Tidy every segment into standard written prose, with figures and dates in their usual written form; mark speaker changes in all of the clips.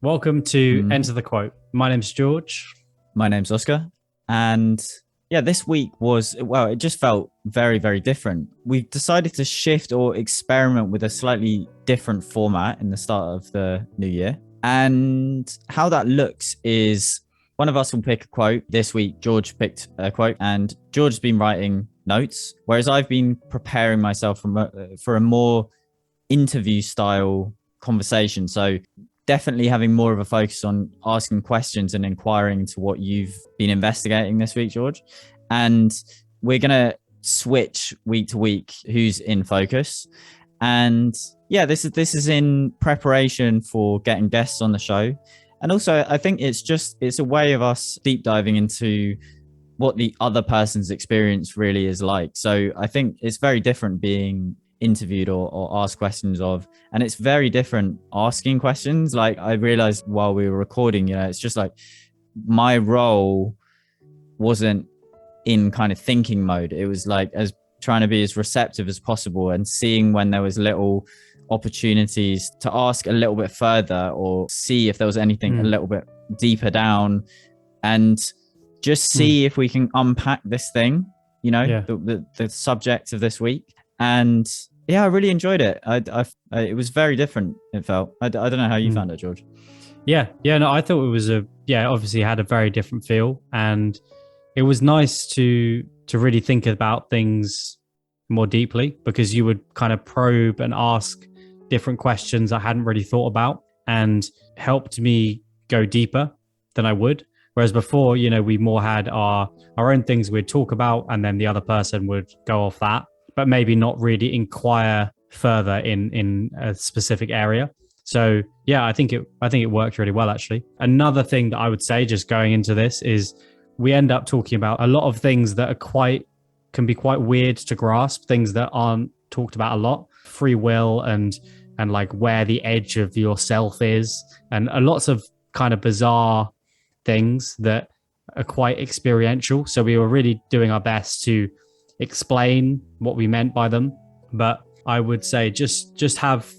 Speaker 1: Welcome to Enter the Quote. My name's George.
Speaker 2: My name's Oscar. And yeah, this week it just felt very, very different. We decided to shift or experiment with a slightly different format in the start of the new year. And how that looks is one of us will pick a quote. This week, George picked a quote, and George's been writing notes, whereas I've been preparing myself for a more interview style conversation. So definitely having more of a focus on asking questions and inquiring into what you've been investigating this week, George. And we're going to switch week to week who's in focus. And yeah, this is in preparation for getting guests on the show. And also, I think it's a way of us deep diving into what the other person's experience really is like. So I think it's very different being interviewed or asked questions of, and it's very different asking questions. Like I realized while we were recording, it's just like my role wasn't in kind of thinking mode. It was like as trying to be as receptive as possible and seeing when there was little opportunities to ask a little bit further or see if there was anything a little bit deeper down, and just see if we can unpack this thing, the subject of this week. And yeah, I really enjoyed it. It was very different. It felt. I don't know how you found it, George.
Speaker 1: Yeah. No, I thought it was obviously had a very different feel, and it was nice to really think about things more deeply, because you would kind of probe and ask different questions I hadn't really thought about, and helped me go deeper than I would. Whereas before, we more had our own things we'd talk about, and then the other person would go off that, but maybe not really inquire further in a specific area. So yeah, I think it worked really well, actually. Another thing that I would say, just going into this, is we end up talking about a lot of things that can be quite weird to grasp, things that aren't talked about a lot. Free will and like where the edge of yourself is, and lots of kind of bizarre things that are quite experiential. So we were really doing our best to explain what we meant by them, but I would say just have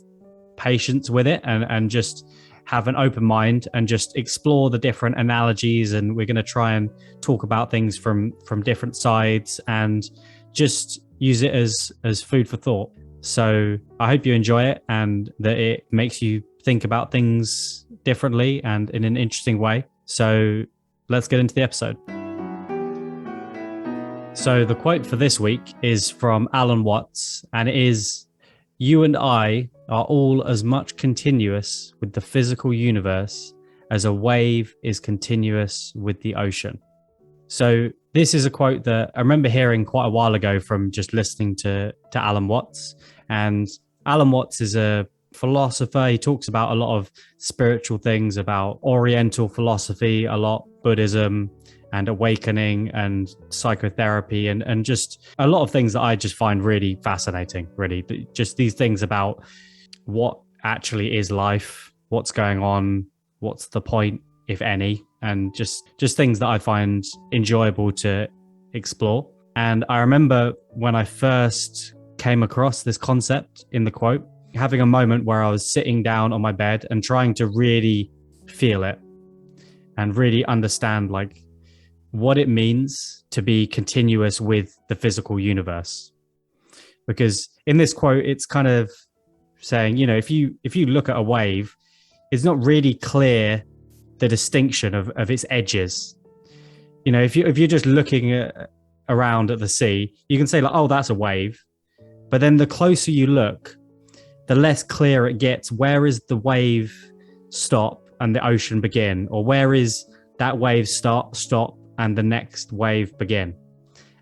Speaker 1: patience with it, and just have an open mind and just explore the different analogies. And we're going to try and talk about things from different sides and just use it as food for thought. So I hope you enjoy it, and that it makes you think about things differently and in an interesting way. So let's get into the episode. So the quote for this week is from Alan Watts, and it is, "You and I are all as much continuous with the physical universe as a wave is continuous with the ocean." So this is a quote that I remember hearing quite a while ago from just listening to Alan Watts. And Alan Watts is a philosopher. He talks about a lot of spiritual things, about Oriental philosophy, a lot Buddhism and awakening and psychotherapy, and just a lot of things that I just find really fascinating, really. Just these things about what actually is life, what's going on, what's the point, if any, and just things that I find enjoyable to explore. And I remember when I first came across this concept in the quote, having a moment where I was sitting down on my bed and trying to really feel it and really understand like what it means to be continuous with the physical universe. Because in this quote, it's kind of saying, if you look at a wave, it's not really clear the distinction of its edges. If you're just looking around at the sea, you can say like, oh, that's a wave. But then the closer you look, the less clear it gets. Where is the wave stop and the ocean begin? Or where is that wave stop and the next wave begin?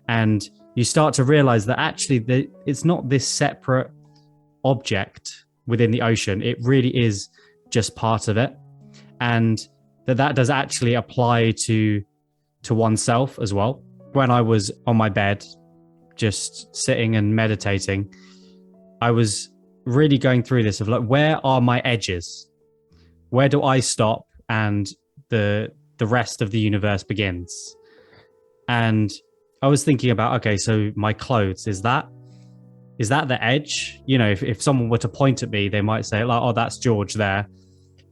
Speaker 1: And you start to realize that actually it's not this separate object within the ocean. It really is just part of it. And that does actually apply to oneself as well. When I was on my bed, just sitting and meditating, I was really going through this of like, where are my edges? Where do I stop and the rest of the universe begins? And I was thinking about, okay, so my clothes, is that the edge? If someone were to point at me, they might say like, oh, that's George there.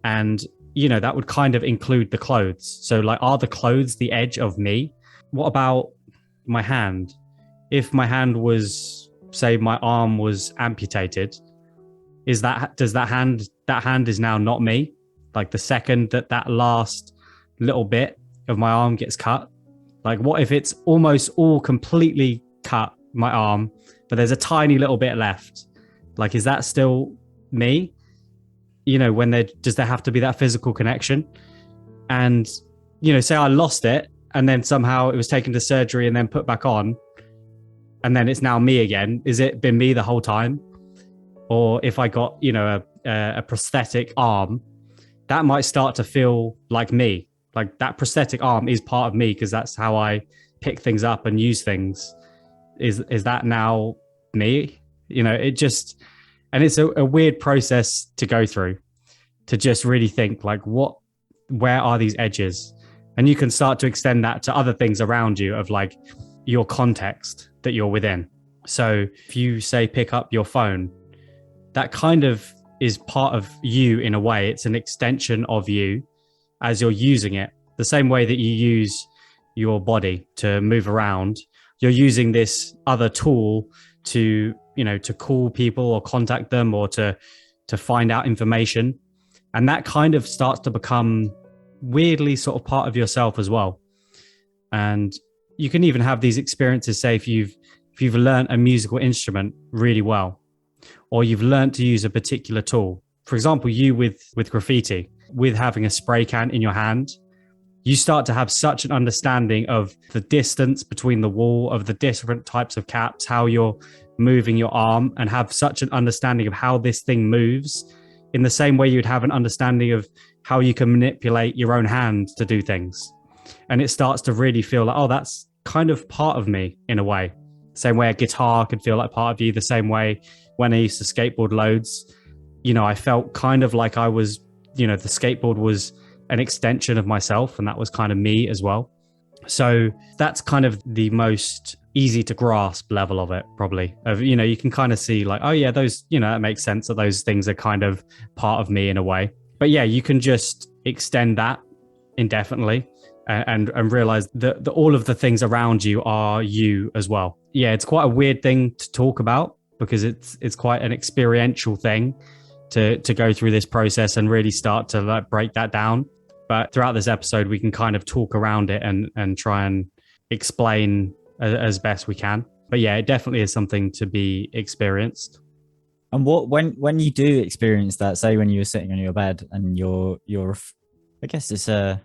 Speaker 1: And that would kind of include the clothes. So like, are the clothes the edge of me? What about my hand? If my hand was, say my arm was amputated, does that hand is now not me? Like the second that last little bit of my arm gets cut, like what if it's almost all completely cut, my arm, but there's a tiny little bit left? Like, is that still me? Does there have to be that physical connection? And, say I lost it and then somehow it was taken to surgery and then put back on, and then it's now me again. Is it been me the whole time? Or if I got, a prosthetic arm, that might start to feel like me. Like that prosthetic arm is part of me because that's how I pick things up and use things. Is that now me? And it's a weird process to go through, to just really think like, where are these edges? And you can start to extend that to other things around you of like your context that you're within. So if you say pick up your phone, that kind of is part of you in a way. It's an extension of you as you're using it. The same way that you use your body to move around, you're using this other tool to call people or contact them or to find out information. And that kind of starts to become weirdly sort of part of yourself as well. And you can even have these experiences, say if you've learned a musical instrument really well, or you've learned to use a particular tool. For example, you with graffiti, with having a spray can in your hand, you start to have such an understanding of the distance between the wall, of the different types of caps, how you're moving your arm, and have such an understanding of how this thing moves, in the same way you'd have an understanding of how you can manipulate your own hand to do things. And it starts to really feel like, oh, that's kind of part of me in a way. Same way a guitar could feel like part of you, the same way when I used to skateboard loads, I felt kind of like I was, the skateboard was an extension of myself, and that was kind of me as well. So that's kind of the most easy to grasp level of it, probably. Of, you can kind of see like, oh yeah, those, that makes sense that those things are kind of part of me in a way. But yeah, you can just extend that indefinitely and realize that all of the things around you are you as well. Yeah, it's quite a weird thing to talk about because it's quite an experiential thing to go through this process and really start to like break that down. But throughout this episode, we can kind of talk around it and try and explain as best we can. But yeah, it definitely is something to be experienced.
Speaker 2: And when you do experience that, say when you were sitting on your bed and you're I guess it's a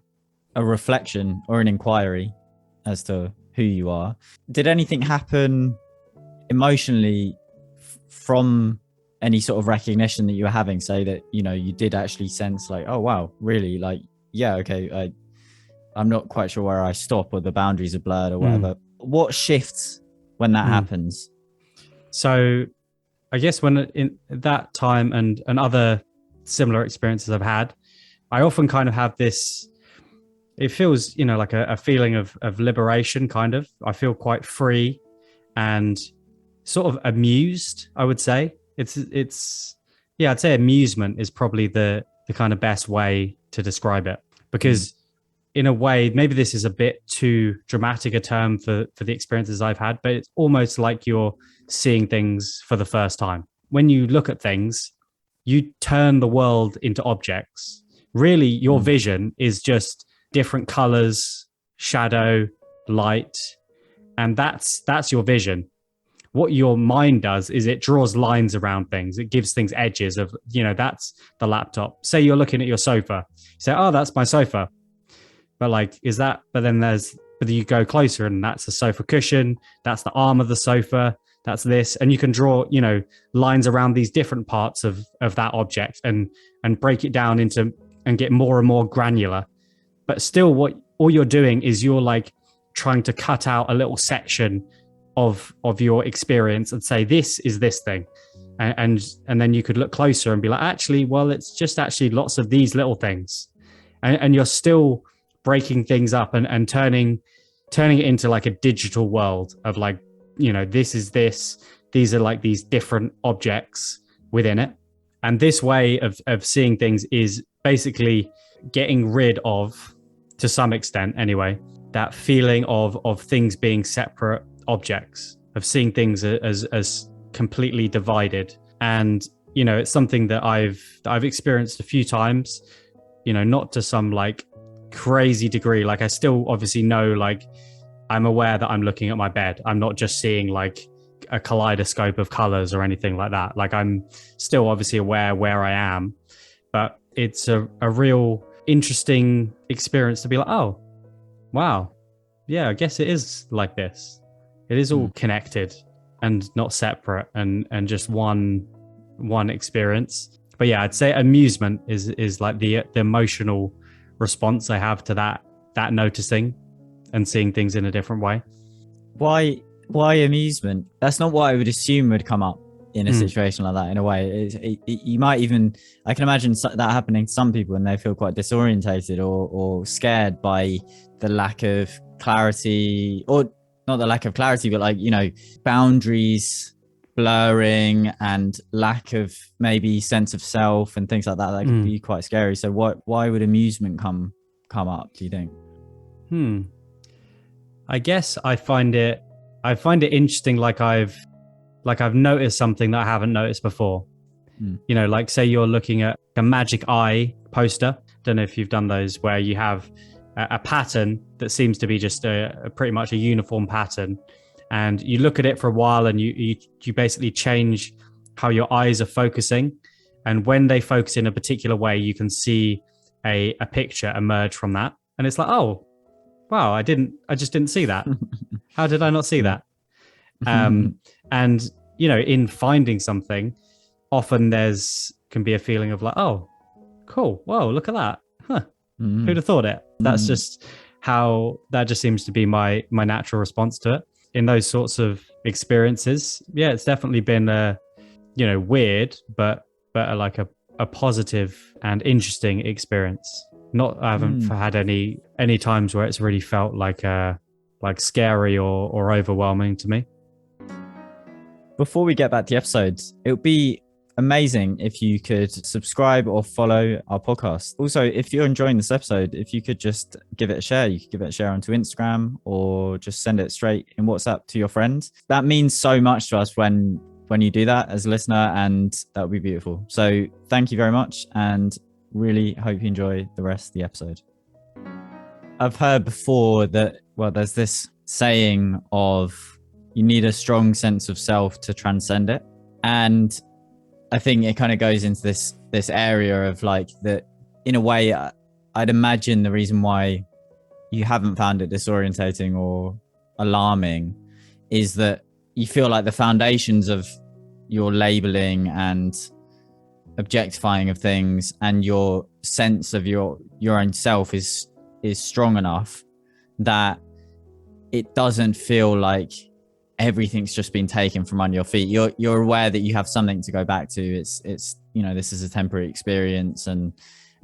Speaker 2: reflection or an inquiry as to who you are, did anything happen emotionally from any sort of recognition that you were having? Say that, you did actually sense like, oh wow, really? Like, yeah, okay, I'm not quite sure where I stop, or the boundaries are blurred or whatever. What shifts when that happens? So
Speaker 1: I guess when in that time and other similar experiences I've had, I often kind of have this, it feels, like a feeling of liberation, kind of. I feel quite free and sort of amused, I would say. I'd say amusement is probably the kind of best way to describe it, because in a way, maybe this is a bit too dramatic a term for the experiences I've had, but it's almost like you're seeing things for the first time. When you look at things, you turn the world into objects. Really, your vision is just different colors, shadow, light, and that's your vision. What your mind does is it draws lines around things. It gives things edges of, that's the laptop. Say you're looking at your sofa. You say, oh, that's my sofa. But but you go closer and that's the sofa cushion. That's the arm of the sofa. That's this. And you can draw, lines around these different parts of that object and break it down into and get more and more granular. But still all you're doing is you're like trying to cut out a little section of your experience and say, this is this thing. And then you could look closer and be like, actually, well, it's just actually lots of these little things. And you're still breaking things up and turning it into like a digital world of like, this is this, these are like these different objects within it. And this way of seeing things is basically getting rid of, to some extent anyway, that feeling of things being separate objects, of seeing things as completely divided. And it's something that I've experienced a few times, not to some like crazy degree. Like I still obviously know, like I'm aware that I'm looking at my bed. I'm not just seeing like a kaleidoscope of colors or anything like that. Like I'm still obviously aware where I am, but it's a real interesting experience to be like, oh, wow. Yeah, I guess it is like this. It is all connected and not separate and just one experience. But yeah, I'd say amusement is like the emotional response I have to that noticing and seeing things in a different way.
Speaker 2: Why amusement? That's not what I would assume would come up in a situation like that. In a way, you might even, I can imagine that happening to some people, and they feel quite disorientated or scared by the lack of clarity, or not the lack of clarity, but like boundaries blurring and lack of maybe sense of self and things like that. That could be quite scary. So why would amusement come up, do you think?
Speaker 1: I guess I find it interesting. Like I've noticed something that I haven't noticed before. Like say you're looking at a magic eye poster. Don't know if you've done those, where you have a pattern that seems to be just a pretty much a uniform pattern, and you look at it for a while, and you basically change how your eyes are focusing, and when they focus in a particular way, you can see a picture emerge from that, and it's like, oh wow, I just didn't see that. How did I not see that? And in finding something, often can be a feeling of like, oh cool, whoa, look at that, huh? Who'd have thought it? That's just how that just seems to be my natural response to it in those sorts of experiences. Yeah, it's definitely been weird, but like a positive and interesting experience. I haven't had any times where it's really felt like scary or overwhelming to me.
Speaker 2: Before we get back to the episodes, it would be amazing if you could subscribe or follow our podcast. Also, if you're enjoying this episode, if you could just give it a share. You could give it a share onto Instagram, or just send it straight in WhatsApp to your friends. That means so much to us when you do that as a listener, and that would be beautiful. So thank you very much, and really hope you enjoy the rest of the episode. I've heard before that, well, there's this saying of you need a strong sense of self to transcend it. And I think it kind of goes into this area of like that, in a way, I'd imagine the reason why you haven't found it disorientating or alarming is that you feel like the foundations of your labeling and objectifying of things and your sense of your own self is strong enough that it doesn't feel like everything's just been taken from under your feet. You're aware that you have something to go back to. It's this is a temporary experience, and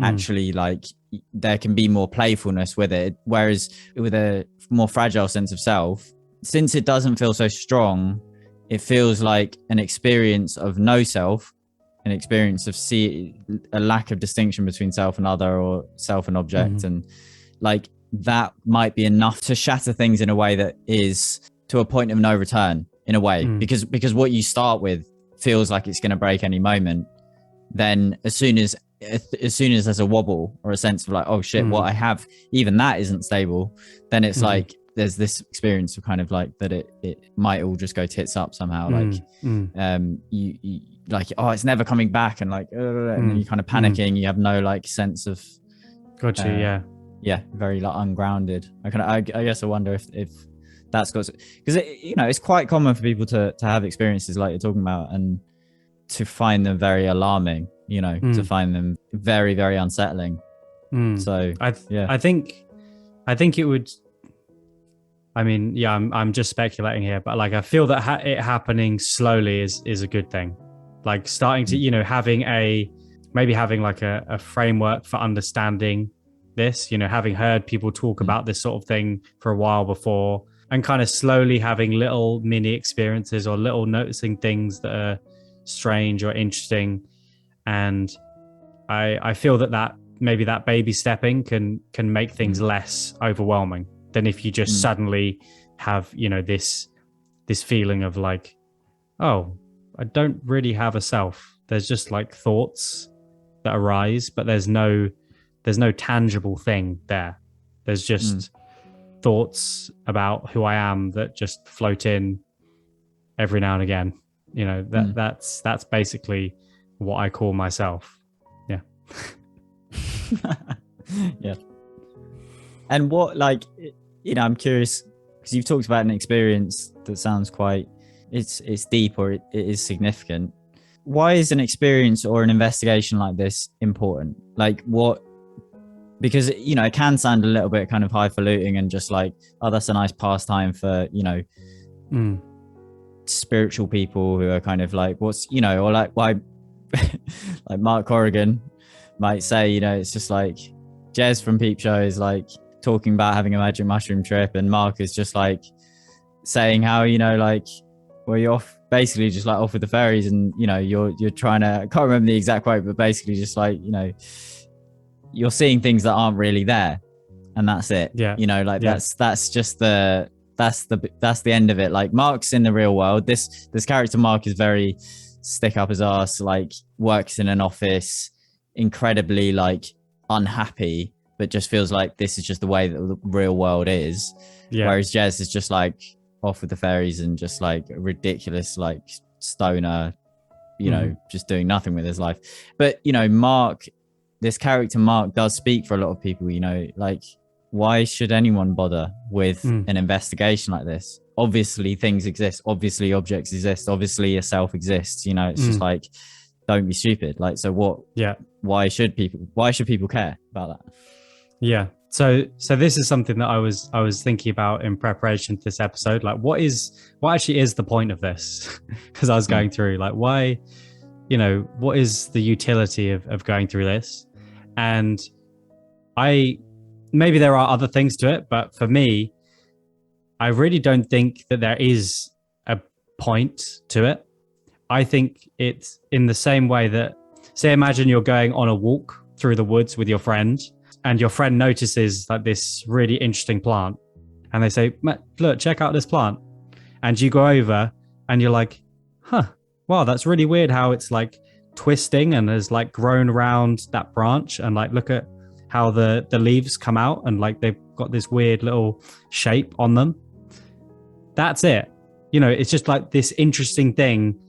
Speaker 2: actually like there can be more playfulness with it. Whereas with a more fragile sense of self, since it doesn't feel so strong, it feels like an experience of no self, an experience of a lack of distinction between self and other, or self and object. And like that might be enough to shatter things in a way that is to a point of no return, in a way, because what you start with feels like it's going to break any moment. Then as soon as there's a wobble or a sense of like, oh shit, what I have, even that isn't stable, then it's like there's this experience of kind of like that it might all just go tits up somehow. Like you like, oh, it's never coming back, and like and then you're kind of panicking. You have no like sense of
Speaker 1: Gotcha.
Speaker 2: Yeah, very like ungrounded. I guess I wonder if that's got, because it's quite common for people to have experiences like you're talking about, and to find them very alarming, to find them very, very unsettling. So I think it would, I mean, yeah, I'm just speculating here, but like I feel that it happening slowly is a good thing. Like starting to having like a framework for understanding this, having heard people talk about this sort of thing for a while before, and kind of slowly having little mini experiences or little noticing things that are strange or interesting. And I feel that
Speaker 1: maybe that baby stepping can make things less overwhelming than if you just suddenly have, you know, this feeling of like, oh, I don't really have a self. There's just like thoughts that arise, but there's no tangible thing there. There's just thoughts about who I am that just float in every now and again. You know, that's basically what I call myself. Yeah.
Speaker 2: Yeah. And what, like, you know, I'm curious because you've talked about an experience that sounds quite, it's deep, or it is significant. Why is an experience or an investigation like this important? Like, what? Because, you know, it can sound a little bit kind of highfalutin and just like, oh, that's a nice pastime for, you know, spiritual people who are kind of like, what's, you know, or like why like Mark Corrigan might say, you know, it's just like Jez from Peep Show is like talking about having a magic mushroom trip, and Mark is just like saying how, you know, like, well, you're off, basically just like off with the fairies, and, you know, you're trying to, I can't remember the exact quote, but basically just like, you know, you're seeing things that aren't really there, and that's it.
Speaker 1: Yeah.
Speaker 2: You know, like that's just that's the end of it. Like, Mark's in the real world. This character Mark is very stick up his ass, like works in an office, incredibly like unhappy, but just feels like this is just the way that the real world is. Yeah. Whereas Jez is just like off with the fairies and just like a ridiculous like stoner, you know, just doing nothing with his life. But, you know, Mark, this character Mark does speak for a lot of people, you know, like, why should anyone bother with an investigation like this? Obviously things exist, obviously objects exist, obviously a self exists, you know, it's just like, don't be stupid. Like, so what? Yeah. Why should people care about that? Yeah.
Speaker 1: So this is something that I was thinking about in preparation for this episode. Like, what actually is the point of this? Because I was going through like, why, you know, what is the utility of going through this? And maybe there are other things to it, but for me, I really don't think that there is a point to it. I think it's in the same way that, say, imagine you're going on a walk through the woods with your friend, and your friend notices like this really interesting plant, and they say, Matt, look, check out this plant. And you go over and you're like, huh, wow, that's really weird how it's like twisting and has like grown around that branch, and like look at how the leaves come out and like they've got this weird little shape on them. That's it. You know, it's just like this interesting thing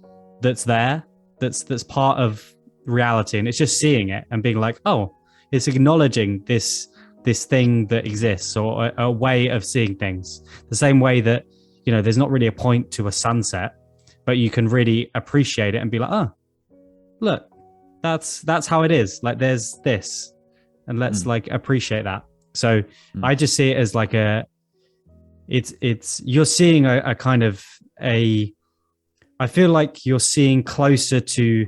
Speaker 1: that's there, that's part of reality, and it's just seeing it and being like, oh, it's acknowledging this thing that exists, or a way of seeing things. The same way that, you know, there's not really a point to a sunset, but you can really appreciate it and be like, oh, look, that's how it is. Like, there's this, and let's like appreciate that. So I just see it as like it's you're seeing a kind of I feel like you're seeing closer to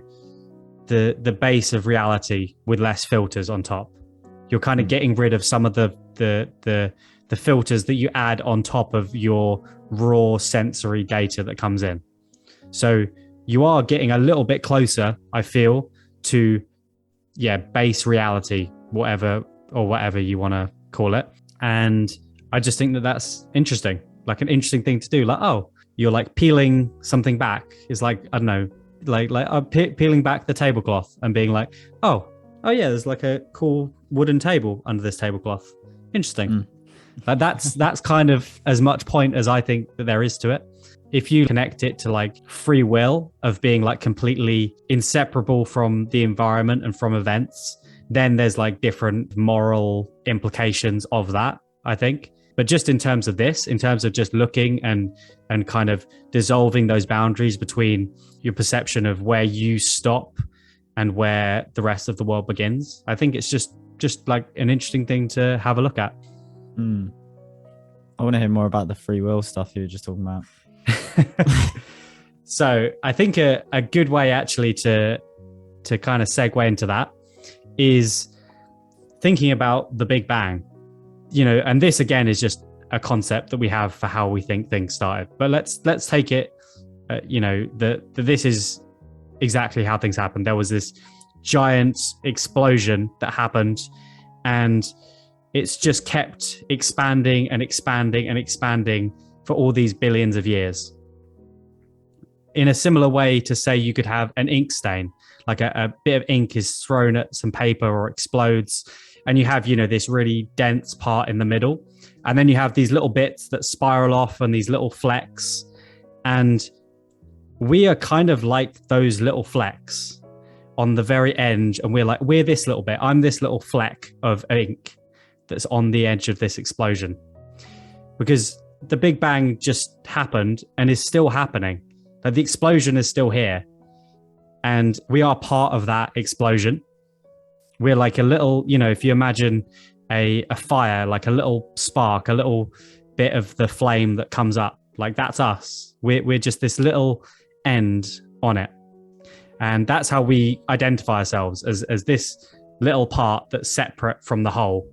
Speaker 1: the base of reality with less filters on top. You're kind of getting rid of some of the filters that you add on top of your raw sensory data that comes in. So you are getting a little bit closer, I feel, to base reality, whatever you want to call it. And I just think that that's interesting, like an interesting thing to do. Like, oh, you're like peeling something back. It's like, I don't know, like peeling back the tablecloth and being like, oh yeah, there's like a cool wooden table under this tablecloth. Interesting. Like that's kind of as much point as I think that there is to it. If you connect it to like free will of being like completely inseparable from the environment and from events, then there's like different moral implications of that, I think. But just in terms of this, in terms of just looking and kind of dissolving those boundaries between your perception of where you stop and where the rest of the world begins, I think it's just like an interesting thing to have a look at.
Speaker 2: I want to hear more about the free will stuff you were just talking about.
Speaker 1: So I think a good way actually to kind of segue into that is thinking about the Big Bang. You know, and this again is just a concept that we have for how we think things started. But let's take it, you know, that this is exactly how things happened. There was this giant explosion that happened, and it's just kept expanding and expanding and expanding for all these billions of years. In a similar way to say you could have an ink stain, like a bit of ink is thrown at some paper or explodes, and you have, this really dense part in the middle. And then you have these little bits that spiral off and these little flecks. And we are kind of like those little flecks on the very edge. And we're this little bit. I'm this little fleck of ink that's on the edge of this explosion. Because the Big Bang just happened and is still happening. Like, the explosion is still here. And we are part of that explosion. We're like a little, if you imagine a fire, like a little spark, a little bit of the flame that comes up, like that's us. We're just this little end on it. And that's how we identify ourselves, as this little part that's separate from the whole.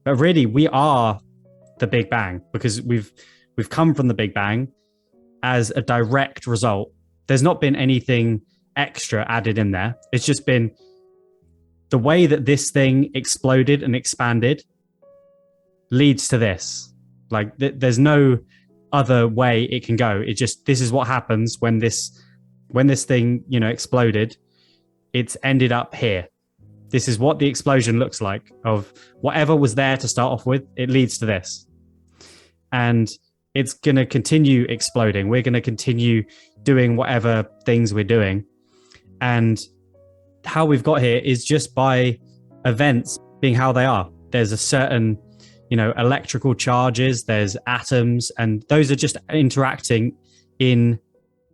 Speaker 1: But really, we are the Big Bang, because we've come from the Big Bang as a direct result. There's not been anything extra added in there. It's just been the way that this thing exploded and expanded leads to this. Like, there's no other way it can go. It just, this is what happens when this thing, exploded. It's ended up here. This is what the explosion looks like. Of whatever was there to start off with, it leads to this. And it's going to continue exploding. We're going to continue doing whatever things we're doing. And how we've got here is just by events being how they are. There's a certain, electrical charges, there's atoms, and those are just interacting in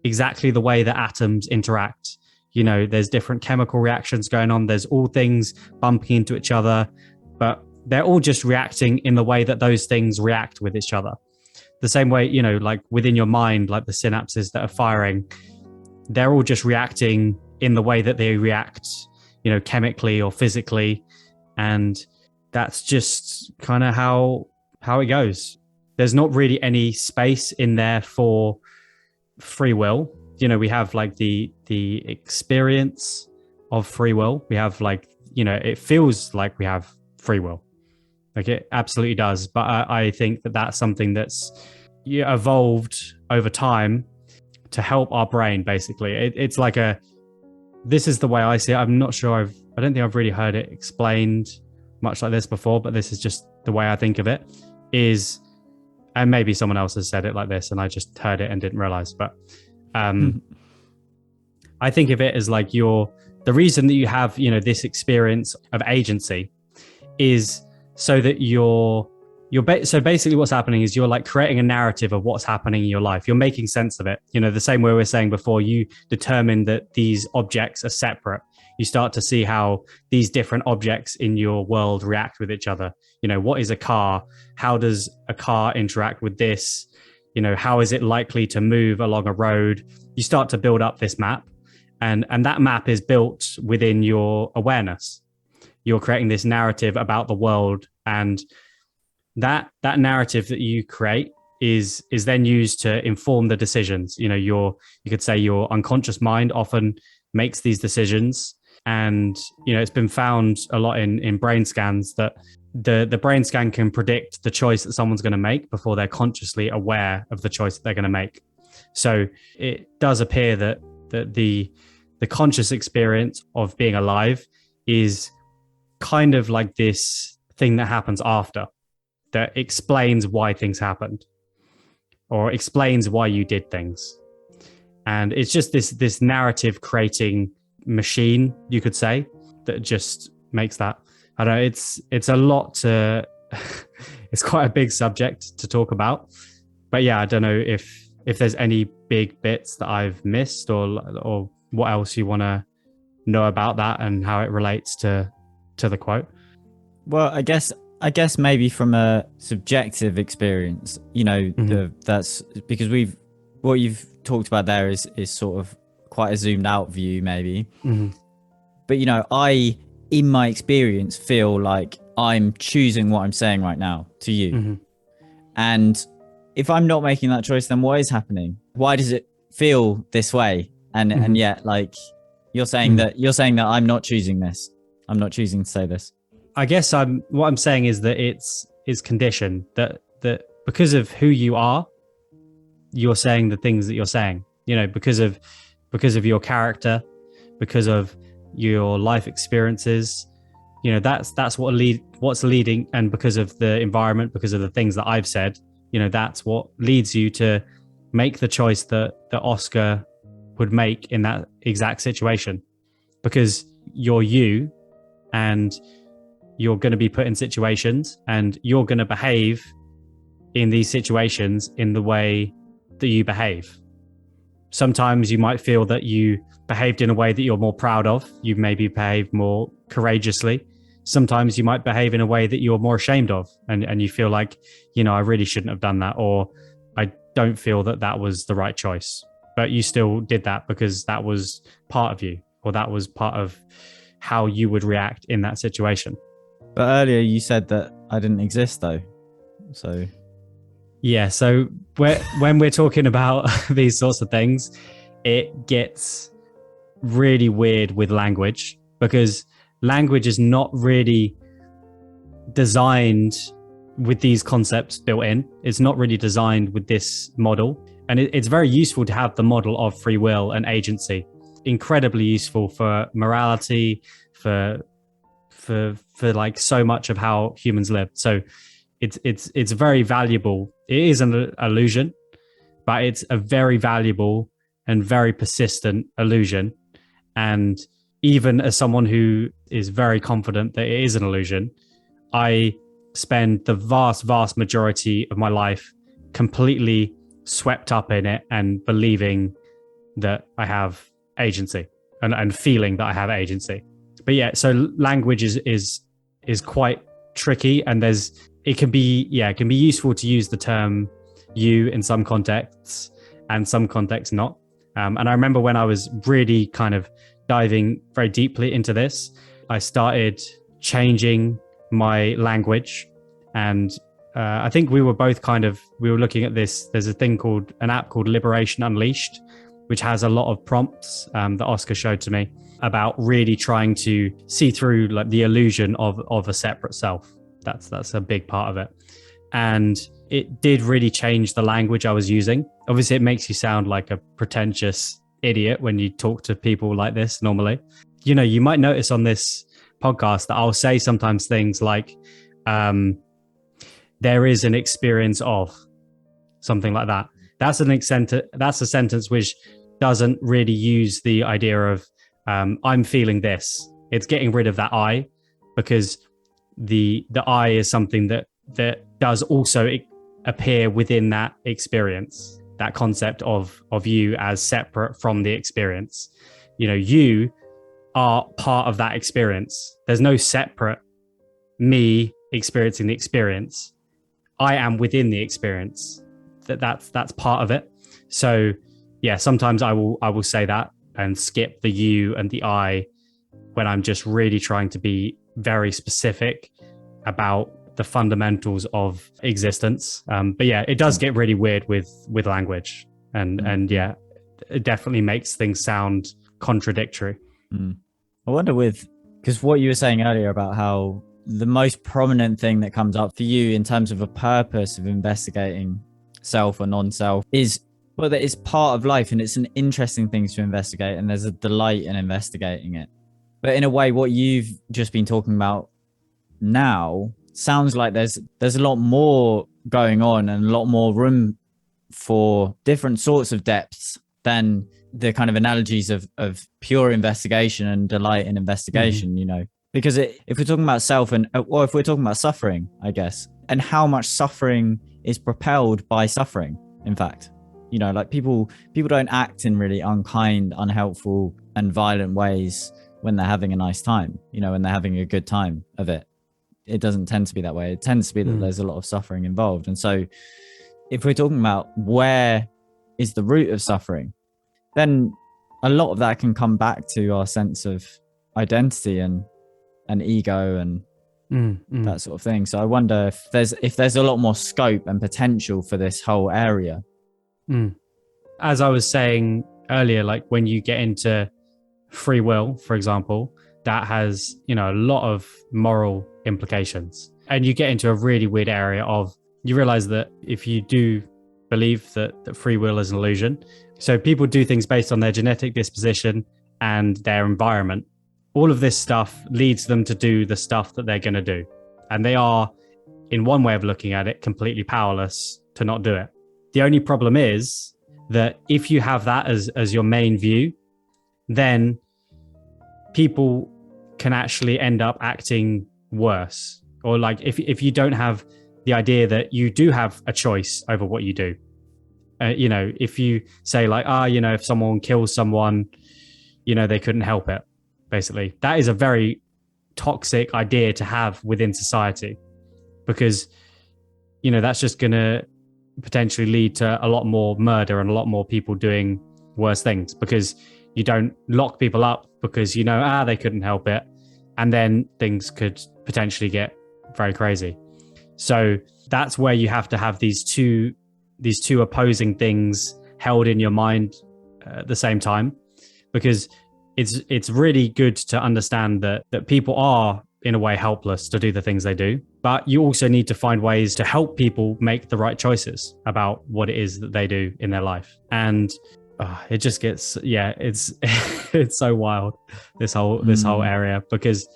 Speaker 1: exactly the way that atoms interact. There's different chemical reactions going on. There's all things bumping into each other, but they're all just reacting in the way that those things react with each other. The same way, like within your mind, like the synapses that are firing, they're all just reacting in the way that they react, chemically or physically. And that's just kind of how it goes. There's not really any space in there for free will. We have like the experience of free will. We have like, it feels like we have free will. Like, it absolutely does. But I think that that's something that's evolved over time to help our brain, basically. It's like this is the way I see it. I'm not sure I don't think I've really heard it explained much like this before, but this is just the way I think of it is, and maybe someone else has said it like this and I just heard it and didn't realize, but I think of it as like the reason that you have, this experience of agency is so that so basically what's happening is you're like creating a narrative of what's happening in your life. You're making sense of it. The same way we were saying before, you determine that these objects are separate. You start to see how these different objects in your world react with each other. What is a car? How does a car interact with this? How is it likely to move along a road? You start to build up this map, and that map is built within your awareness. You're creating this narrative about the world, and that narrative that you create is then used to inform the decisions. You could say your unconscious mind often makes these decisions. And, it's been found a lot in brain scans that the brain scan can predict the choice that someone's going to make before they're consciously aware of the choice that they're going to make. So it does appear that the conscious experience of being alive is kind of like this thing that happens after, that explains why things happened or explains why you did things. And it's just this narrative creating machine, you could say, that just makes that. I don't know, it's a lot to it's quite a big subject to talk about. But yeah, I don't know if there's any big bits that I've missed or what else you want to know about that and how it relates to the quote.
Speaker 2: Well, I guess maybe from a subjective experience, that's because what you've talked about there is sort of quite a zoomed out view maybe.
Speaker 1: Mm-hmm.
Speaker 2: But I, in my experience, feel like I'm choosing what I'm saying right now to you.
Speaker 1: Mm-hmm.
Speaker 2: And if I'm not making that choice, then what is happening? Why does it feel this way? And yet, like, You're saying that I'm not choosing this. I'm not choosing to say this.
Speaker 1: I guess what I'm saying is that it's conditioned, that because of who you are, you're saying the things that you're saying, because of your character, because of your life experiences, that's what's leading, and because of the environment, because of the things that I've said, that's what leads you to make the choice that Oscar would make in that exact situation, because you're you, and you're going to be put in situations, and you're going to behave in these situations in the way that you behave. Sometimes you might feel that you behaved in a way that you're more proud of. You maybe behaved more courageously. Sometimes you might behave in a way that you're more ashamed of, and you feel like, I really shouldn't have done that, or I don't feel that was the right choice. But you still did that because that was part of you, or that was part of how you would react in that situation.
Speaker 2: But earlier you said that I didn't exist though. So
Speaker 1: yeah, so when we're talking about these sorts of things, it gets really weird with language, because language is not really designed with these concepts built in. It's not really designed with this model. And it's very useful to have the model of free will and agency. Incredibly useful for morality, for like so much of how humans live. So it's very valuable. It is an illusion, but it's a very valuable and very persistent illusion. And even as someone who is very confident that it is an illusion, I spend the vast majority of my life completely swept up in it and believing that I have agency and feeling that I have agency. But yeah, so language is quite tricky, and it can be useful to use the term you in some contexts and some contexts not. And I remember when I was really kind of diving very deeply into this, I started changing my language. And I think we were both we were looking at this. There's an app called Liberation Unleashed, which has a lot of prompts that Oscar showed to me about really trying to see through like the illusion of a separate self. That's a big part of it. And it did really change the language I was using. Obviously, it makes you sound like a pretentious idiot when you talk to people like this normally. You might notice on this podcast that I'll say sometimes things like, there is an experience of something like that. That's a sentence which doesn't really use the idea of I'm feeling this. It's getting rid of that I, because the I is something that does also appear within that experience, that concept of you as separate from the experience. You are part of that experience. There's no separate me experiencing the experience. I am within the experience. That's part of it. So yeah, sometimes I will say that and skip the you and the I when I'm just really trying to be very specific about the fundamentals of existence. But yeah, it does get really weird with language, and yeah, it definitely makes things sound contradictory.
Speaker 2: I wonder because what you were saying earlier about how the most prominent thing that comes up for you in terms of a purpose of investigating self or non-self is, well, that it's part of life and it's an interesting thing to investigate, and there's a delight in investigating it. But in a way, what you've just been talking about now sounds like there's a lot more going on and a lot more room for different sorts of depths than the kind of analogies of pure investigation and delight in investigation, because if we're talking about self or if we're talking about suffering, I guess, and how much suffering is propelled by suffering, in fact, like people don't act in really unkind, unhelpful and violent ways when they're having a nice time, when they're having a good time of it. It doesn't tend to be that way. It tends to be that there's a lot of suffering involved. And so if we're talking about where is the root of suffering, then a lot of that can come back to our sense of identity and ego and that sort of thing. So I wonder if there's a lot more scope and potential for this whole area.
Speaker 1: As I was saying earlier, like when you get into free will, for example, that has, you know, a lot of moral implications. And you get into a really weird area of, you realize that if you do believe that free will is an illusion, so people do things based on their genetic disposition and their environment, all of this stuff leads them to do the stuff that they're going to do. And they are, in one way of looking at it, completely powerless to not do it. The only problem is that if you have that as your main view, then people can actually end up acting worse. Or like if you don't have the idea that you do have a choice over what you do. You know, if you say like, you know, if someone kills someone, you know, they couldn't help it, basically. That is a very toxic idea to have within society, because, you know, that's just going to potentially lead to a lot more murder and a lot more people doing worse things, because you don't lock people up because, you know, they couldn't help it. And then things could potentially get very crazy. So that's where you have to have these two opposing things held in your mind at the same time, because it's really good to understand that people are in a way helpless to do the things they do, but you also need to find ways to help people make the right choices about what it is that they do in their life. And it just gets, it's it's so wild, this whole area, because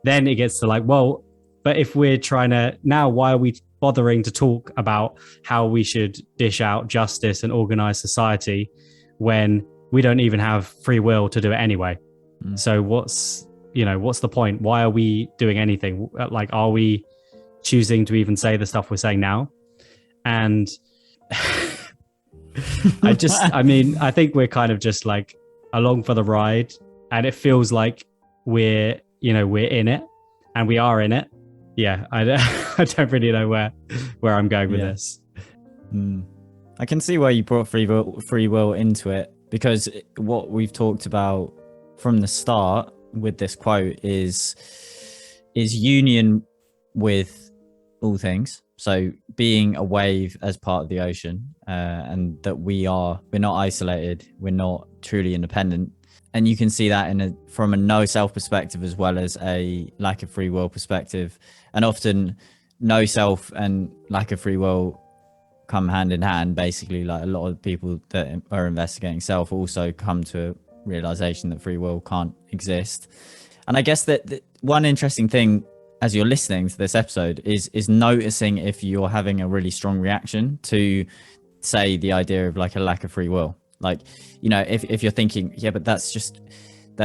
Speaker 1: then it gets to like, well, but if we're trying to now, why are we bothering to talk about how we should dish out justice and organize society when we don't even have free will to do it anyway? So what's the point? Why are we doing anything? Like, are we choosing to even say the stuff we're saying now? And I think we're kind of just like along for the ride, and it feels like we're in it, and we are in it. Yeah, I don't really know where I'm going with this.
Speaker 2: I can see why you brought free will into it, because what we've talked about from the start with this quote is union with all things. So being a wave as part of the ocean, and that we're not isolated, we're not truly independent. And you can see that from a no self perspective, as well as a lack of free will perspective. And often no self and lack of free will come hand in hand. Basically, like a lot of people that are investigating self also come to a realization that free will can't exist. And I guess that one interesting thing as you're listening to this episode is noticing if you're having a really strong reaction to, say, the idea of like a lack of free will. Like, you know, if you're thinking, yeah, but that's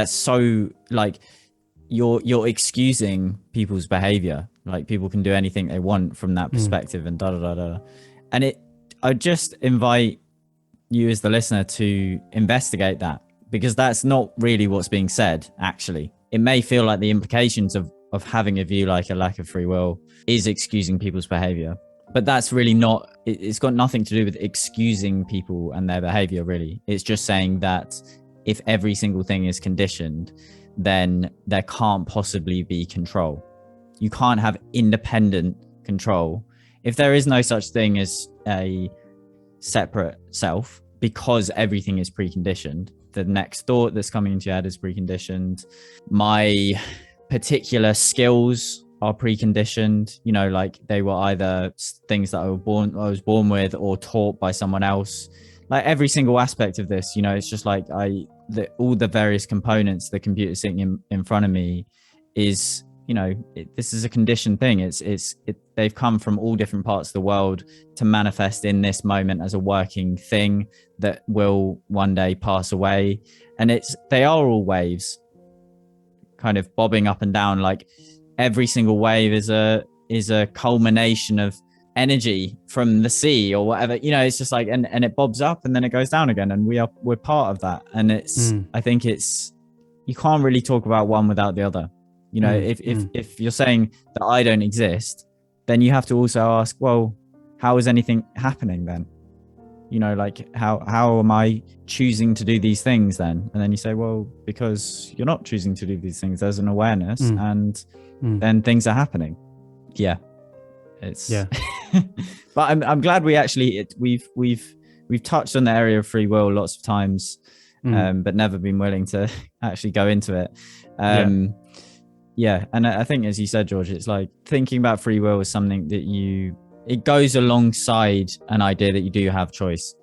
Speaker 2: so like you're excusing people's behavior. Like, people can do anything they want from that perspective, and And I just invite you as the listener to investigate that, because that's not really what's being said. Actually, it may feel like the implications of having a view like a lack of free will is excusing people's behavior, but that's really not. It's got nothing to do with excusing people and their behavior, really. It's just saying that if every single thing is conditioned, then there can't possibly be control. You can't have independent control if there is no such thing as a separate self, because everything is preconditioned. The next thought that's coming into your head is preconditioned. My particular skills are preconditioned, you know, like they were either things that I was born with or taught by someone else. Like every single aspect of this, you know, it's just like all the various components, the computer sitting in front of me is, you know, this is a conditioned thing. They've come from all different parts of the world to manifest in this moment as a working thing that will one day pass away. And they are all waves kind of bobbing up and down. Like every single wave is a culmination of energy from the sea or whatever, you know. It's just like, and it bobs up and then it goes down again, and we're part of that. And I think you can't really talk about one without the other. You know, if you're saying that I don't exist, then you have to also ask, well, how is anything happening then? You know, like how am I choosing to do these things then? And then you say, well, because you're not choosing to do these things, there's an awareness, and then things are happening. Yeah. But I'm glad we actually we've touched on the area of free will lots of times, but never been willing to actually go into it. Yeah. And I think, as you said, George, it's like thinking about free will is something that it goes alongside an idea that you do have choice.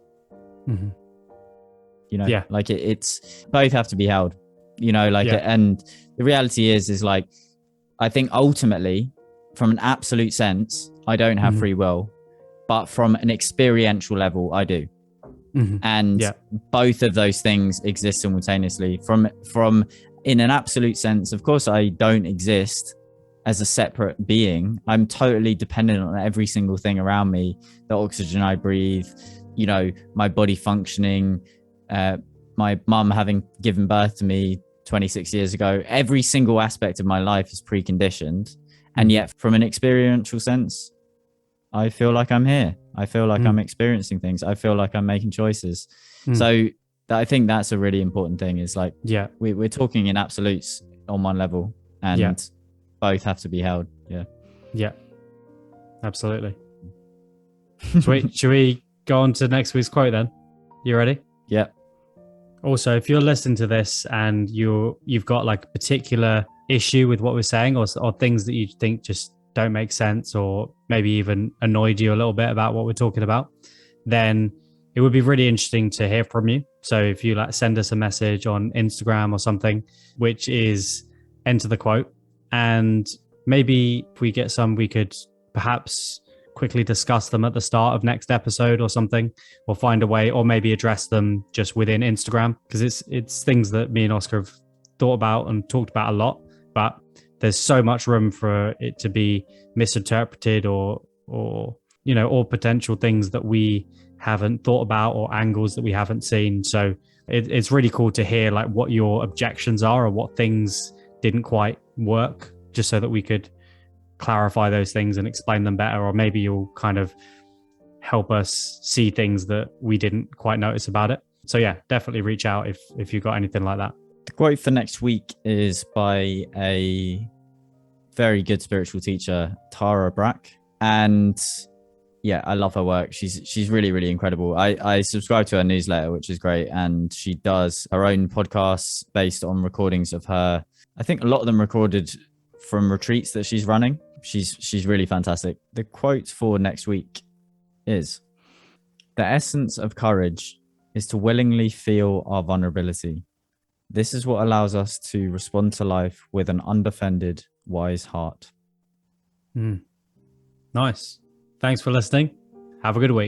Speaker 2: You know, like it's both have to be held, you know, like, and the reality is like, I think ultimately from an absolute sense, I don't have free will, but from an experiential level, I do. And both of those things exist simultaneously. From in an absolute sense, of course, I don't exist as a separate being. I'm totally dependent on every single thing around me, the oxygen I breathe, you know, my body functioning, my mum having given birth to me 26 years ago. Every single aspect of my life is preconditioned. And yet from an experiential sense, I feel like I'm here. I feel like I'm experiencing things. I feel like I'm making choices. So I think that's a really important thing, is like, we're talking in absolutes on one level, and both have to be held. Yeah,
Speaker 1: absolutely. Should we go on to next week's quote then? You ready?
Speaker 2: Yeah.
Speaker 1: Also, if you're listening to this and you've got like a particular issue with what we're saying, or things that you think just don't make sense, or maybe even annoyed you a little bit about what we're talking about, then it would be really interesting to hear from you. So if you like send us a message on Instagram or something, which is enter the quote, and maybe if we get some, we could perhaps quickly discuss them at the start of next episode or something, or find a way, or maybe address them just within Instagram, because it's things that me and Oscar have thought about and talked about a lot, but there's so much room for it to be misinterpreted, or you know, or potential things that we haven't thought about, or angles that we haven't seen. So it's really cool to hear like what your objections are, or what things didn't quite work, just so that we could clarify those things and explain them better, or maybe you'll kind of help us see things that we didn't quite notice about it. So yeah, definitely reach out if you've got anything like that.
Speaker 2: The quote for next week is by a very good spiritual teacher, 𝗢𝗲cie𝗿𝗴𝗲. And yeah, I love her work. She's really, really incredible. I subscribe to her newsletter, which is great. And she does her own podcasts based on recordings of her. I think a lot of them recorded from retreats that she's running. She's really fantastic. The quote for next week is: "The essence of courage is to willingly feel our vulnerability. This is what allows us to respond to life with an undefended, wise heart."
Speaker 1: Nice. Thanks for listening. Have a good week.